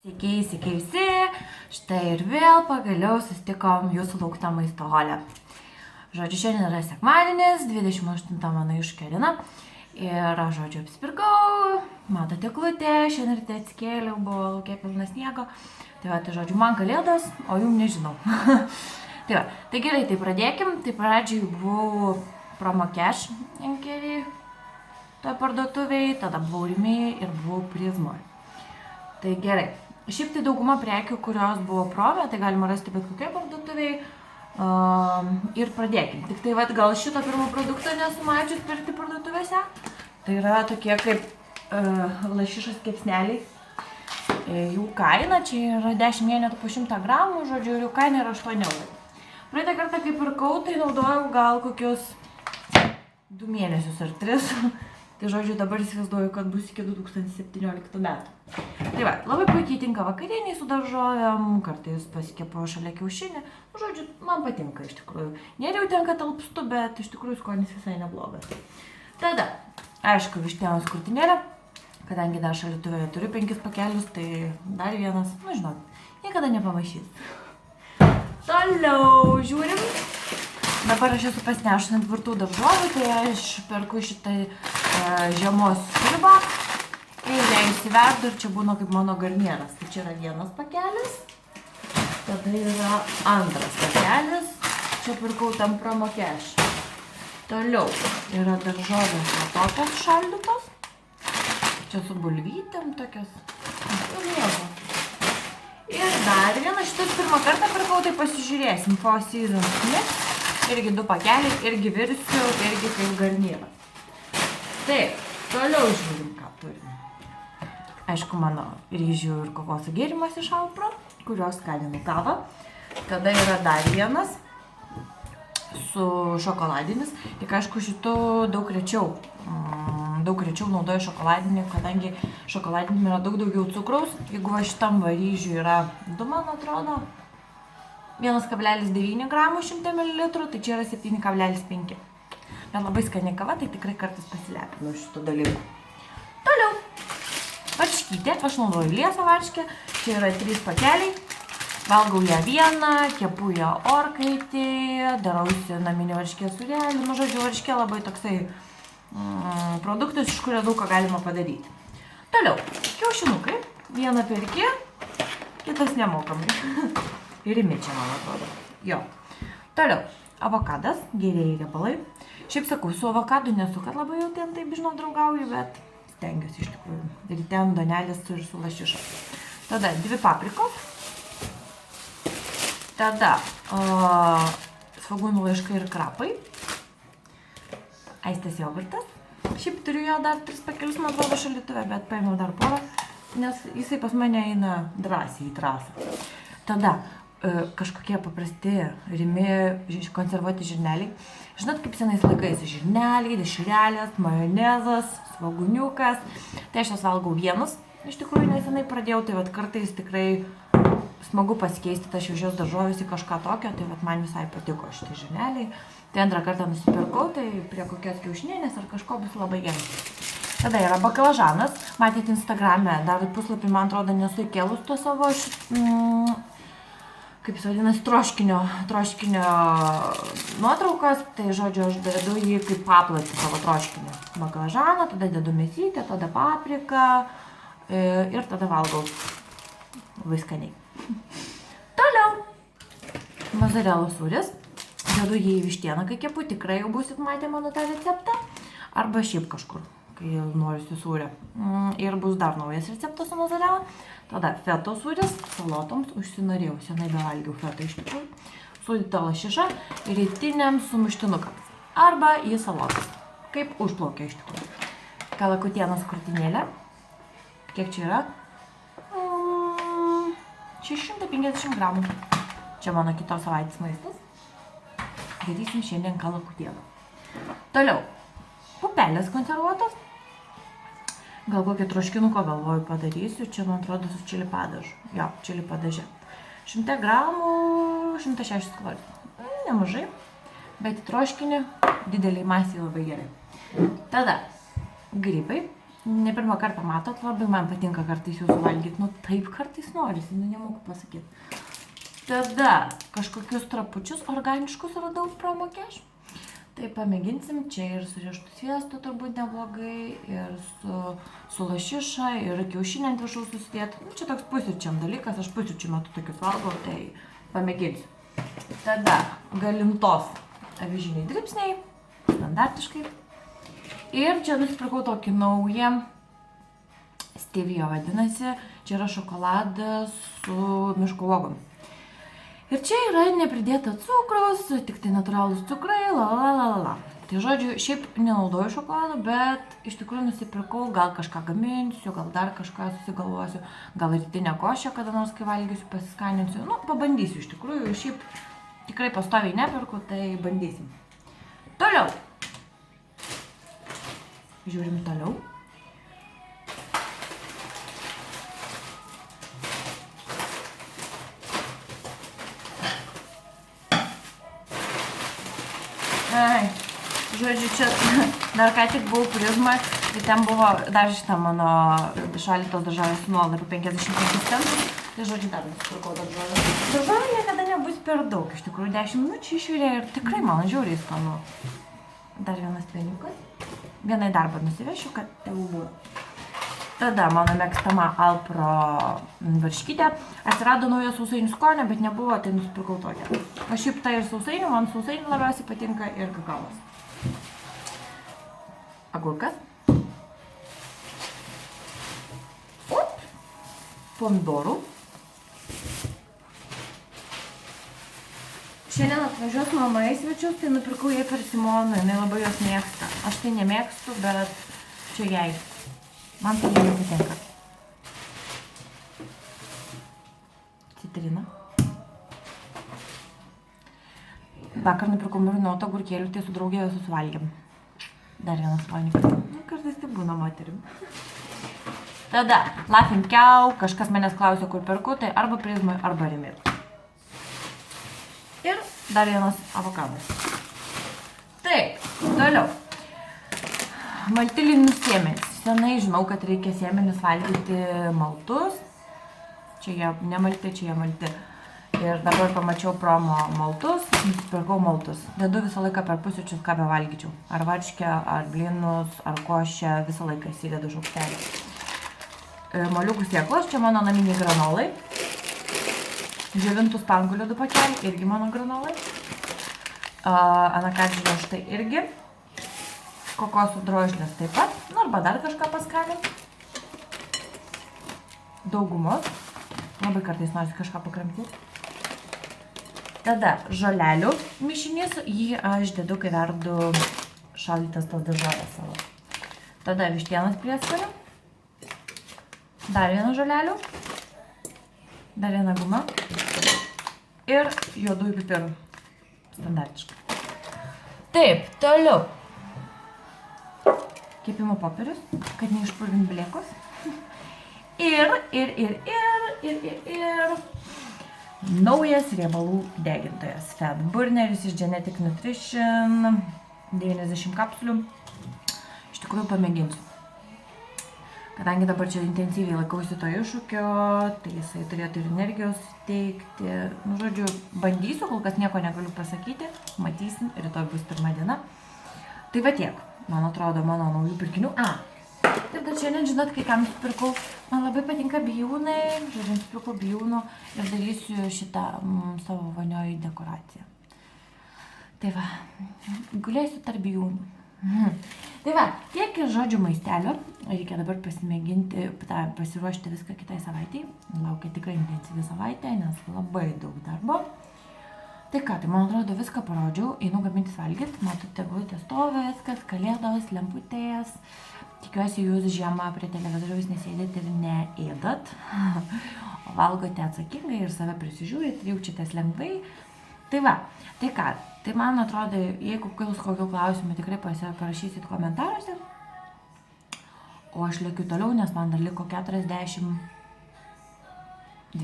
Sveiki visi, štai ir vėl pagaliau susitikom jūsų laukta maisto hole. Žodžiu, šiandien yra sekmadienis, 28 mano iššūkio diena. Ir aš, žodžiu, apsipirkau, matote klutę, šiandien ryte atsikėliau, buvo laukia pilna sniego. Tai va, tai žodžiu, man kalėdos, o jum nežinau. Tai va, tai gerai, tai pradėkim. Tai pradžiai buvau Promo Cash Enkerį toj parduotuviai, tada buvau Rimi ir buvau Prizmoj. Tai gerai. Šiaip tai dauguma prekių, kurios buvo prome, tai galima rasti bet kokiai parduotuviai. Ir pradėkim. Tik tai vat, gal šito pirmo produkto nesu mačius pirkti parduotuvėse. Tai yra tokie kaip lašišos kepsneliai. Jų kaina, čia yra 10 vienetų po 100 gramų, žodžiu, ir jų kaina yra 8 eurų. Praeitą kartą, kai pirkau, tai naudojau gal kokius 2 mėnesius ar 3. Tai žodžiu, dabar įsivaizduoju, kad bus iki 2017 metų. Tai va, labai puikiai tinka vakarieniai su daržovėm, kartais pasikepu šalia kiaušinį. Nu, žodžiu, man patinka iš tikrųjų. Nėriau tenka talpstu, bet iš tikrųjų skonis visai neblogas. Tada, aišku, vištienos krūtinėlė, kadangi dar šaldytuvėje turiu 5 pakelius, tai dar vienas, nu žinot, niekada nepamašys. Toliau žiūrim. Dabar aš esu pasinešus ant tvirtų daržovių, tai aš perku šitą žiemos sriubą ir ją įsiverdu ir čia būna kaip mano garnieras. Tai čia yra vienas pakelis, tada yra antras pakelis, čia pirkau tam Promo Cash. Toliau yra daržovės tokios šaldytos, čia su bulvytėm tokios. Ir dar vieną, šitas pirmą kartą pirkau, tai pasižiūrėsim, Four Seasons Mix. Irgi 2 pakeliai, irgi virsiu, irgi kaip garnyras. Taip, toliau žiūrim, ką turim. Aišku, mano ryžių ir kokosų gėrimas iš Alpro, kurios skaninu kavą. Tada yra dar vienas su šokoladinis. Tik aišku, šitų daug rečiau naudoju šokoladinį, kadangi šokoladinį yra daug daugiau cukraus. Jeigu va šitam va ryžių yra 2, man atrodo, 1,9 gramų 100 ml, tai čia yra 7,5. Bet labai skani kava, tai tikrai kartais pasilepinu šitų dalykų. Toliau. Varškytė, aš naudoju liesą varškę, čia yra 3 pakeliai. Valgau ją vieną, kepu ją orkaitį, darausi naminį varškės sūrelį. Nu, žodžiu, varškė labai toksai produktas, iš kurio daug ką galima padaryti. Toliau, kiaušinukai. Vieną perki, kitas nemokamai. Ir Rimi čia, man atrodo. Jo. Toliau, avokadas, gerieji riebalai. Šiaip sakau, su avokadu nesu, kad labai jau ten taip, žinau, draugauju, bet stengiuosi iš tikrųjų. Ir ten donelės ir su lašiša. Tada 2 paprikos. Tada svogūnų laiškai ir krapai. Aistės jogurtas. Šiaip turiu jo dar 3 pakelius, man atrodo, šaldytuve, bet paėmiau dar porą, nes jisai pas mane eina drąsiai į trasą. Tada kažkokie paprasti Rimi konservuoti žirneliai. Žinot, kaip senais laikais, žirneliai, dešrelės, majonezas, svogūniukas. Tai aš jas valgau vienus. Iš tikrųjų, nesenai pradėjau, tai vat kartais tikrai smagu pasikeisti tas šviežios daržovės į kažką tokio, tai vat man visai patiko šitie žirneliai. Tai antrą kartą nusipirkau, tai prie kokios kiaušinienės ar kažko bus labai gerai. Tada yra baklažanas. Matėte Instagrame, dar puslapį, man atrodo, nesu įkėlus to savo kaip jis vadinasi, troškinio nuotraukas, tai žodžiu, aš dedu jį kaip paplotį savo troškinio baklažaną, tada dedu mėsytę, tada papriką ir tada valgau labai skaniai. Toliau, mozzarella sūris, dedu jį į vištieną, kai kepu, tikrai jau būsit matę mano tą receptą, arba šiaip kažkur, kai norisi sūrio. Ir bus dar naujas receptas su mozzarella. Tada feto sūris, salotoms užsinorėjau, senai bevalgiau fetą iš tikrųjų. Sūdyta lašiša rytiniams sumuštinukams. Arba į salotas. Kaip užplaukia iš tikrųjų. Kalakutienos krūtinėlė. Kiek čia yra? 650 gramų. Čia mano kitos savaitės maistas. Darysim šiandien kalakutieną. Toliau. Pupelės konservuotos. Gal kokią troškinuko galvoju padarysiu, čia man atrodo su čili padažu. Jo, čili padaže. 100 gramų, 106 kalorijų. Nemažai, bet troškinį dideliai masiai labai gerai. Tada grybai. ne pirmą kartą matot, labai man patinka kartais jūsų valgyti. Nu taip kartais norisi, nu nemoku pasakyti. Tada kažkokius trapučius organiškus radau promokeš. Tai pamėginsim, čia ir su riešutų sviestu turbūt neblogai, ir su lašiša, ir kiaušinį ant viršaus susidėti. Nu, čia toks pusryčiam dalykas, aš pusryčių metu tokius valgau, tai pamėginsiu. Tada galintos avižiniai dribsniai, standartiškai. Ir čia nusipirkau tokį naują, stevia vadinasi, čia yra šokoladas su miško uogom. Ir čia yra nepridėta cukraus, tik tai natūralūs cukrai, la. Tai žodžiu, šiaip nenaudoju šokolado, bet iš tikrųjų nusipirkau, gal kažką gaminsiu, gal dar kažką susigalvosiu, gal rytinę košę kada nors, kai valgysiu, pasiskaninsiu. Nu, pabandysiu iš tikrųjų, šiaip tikrai pastoviai neperku, tai bandysim. Toliau. Žiūrim toliau. Žodžiu, čia dar ką tik buvau Prizmą, tai ten buvo dar šitą mano šaldytos daržovės su nuolaida apie 55 centus. Tai žodžiu, dar nusipirkau daržovės. Daržovė niekada nebus per daug, iš tikrųjų 10 minučių išvirė ir tikrai man žiauriai skanu. Dar vienas peniukas. Vienai darbą nusivešiu, kad tėvų buvo. Tada mano mėgstama Alpro varškytė. Atsirado nauja sausainių skonė, bet nebuvo, tai nusipirkau tokią. O šiaip tai ir sausainių, man sausainių labiausiai patinka ir kakavos. Agurkas. Pomidorų. Šiandien atvažiuos mama į svečius, tai nupirkau jai persimoną, jinai labai jos mėgsta. Aš tai nemėgstu, bet čia jai. Man tai labai patinka. Citrina. Vakar nupirkau marinuotą agurkėlių, tai su draugė visus suvalgėm. Dar vienas valgymas. Kartais tai būna moterim. Tada, lafinkiau, kažkas manęs klausė, kur perku, tai arba Prizmai, arba Rimir. Ir dar vienas avokadas. Taip, toliau. Maltilinius sėmenis. Senai žinau, kad reikia sėmenis valgyti maltus. Čia jie nemalti, čia jie malti. Ir dabar pamačiau promo maltus, nusipirkau maltus. Dedu visą laiką per pusryčius, ką bevalgyčiau. Ar varškę, ar blinus, ar košę, visą laiką įsidedu šaukštelį. Moliūkų sėklos, čia mano naminiai granolai. Džiovintų spanguolių 2 pakeliai, irgi mano granolai. Anakadžio štai irgi. Kokosų drožlės taip pat. Nu, arba dar kažką paskanint. Daugumos. Labai kartais norisi kažką pakramtyti. Tada žolelių mišinys, jį aš dedu, kai verdu šaldytas tas daržovės savo. Tada vištienos prieskonių. Dar vieną žolelių. Dar vieną gumą. Ir juodųjų pipirų. Standartiškai. Taip, toliau. Kepimo popierius, kad neišpurvint blėkos. Ir naujas riebalų degintojas. Fat Burneris iš Genetic Nutrition, 90 kapsulių. Iš tikrųjų pamėginsiu. Kadangi dabar čia intensyviai laikausi to iššūkio, tai jisai turėtų ir energijos teikti. Nu, žodžiu, bandysiu, kol kas nieko negaliu pasakyti. Matysim, rytoj bus pirma diena. Tai va tiek, man atrodo, mano naujų pirkinių. Taip, kad šiandien, žinot, kai kam nusipirkau, man labai patinka bijūnai, žodžiu, nusipirkau bijūnų ir darysiu šitą savo vonioj dekoraciją. Tai va, gulėsiu tarp bijūnų. Tai va, tiek ir žodžių maistelio, reikia dabar pasimėginti, pasiruošti viską kitai savaitei. Laukia tikrai intensyvi savaitė, nes labai daug darbo. Tai ką, tai man atrodo viską parodžiau, einu gamintis valgyt, matote, eglutės stovi, viskas, kalėdos, lemputės. Tikiuosi, jūs žiemą prie televizoriaus nesėdėt ir neėdat, o valgote atsakingai ir save prisižiūrit, jaučiatės lengvai. Tai va, tai ką, tai man atrodo, jeigu kils kokių klausimų, tikrai parašysit komentaruose. O aš lėkiu toliau, nes man dar liko 42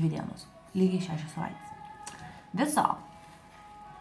dienos, lygiai 6 savaitės. Viso.